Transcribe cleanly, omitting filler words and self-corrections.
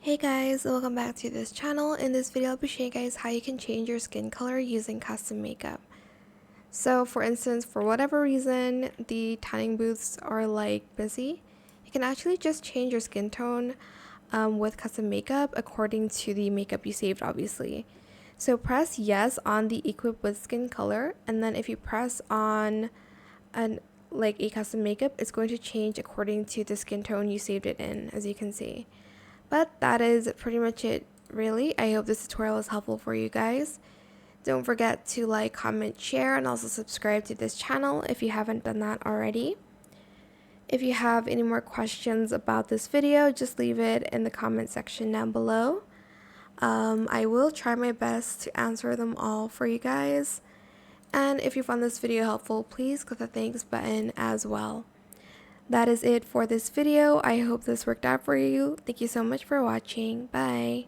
Hey guys, welcome back to this channel. In this video, I'll be showing you guys how you can change your skin color using custom makeup. So for instance, for whatever reason, the tanning booths are busy, you can actually just change your skin tone with custom makeup according to the makeup you saved, obviously. So press yes on the equip with skin color, and then if you press on a custom makeup, it's going to change according to the skin tone you saved it in, as you can see. But that is pretty much it, really. I hope this tutorial is helpful for you guys. Don't forget to like, comment, share, and also subscribe to this channel if you haven't done that already. If you have any more questions about this video, just leave it in the comment section down below. I will try my best to answer them all for you guys. And if you found this video helpful, please click the thanks button as well. That is it for this video. I hope this worked out for you. Thank you so much for watching. Bye.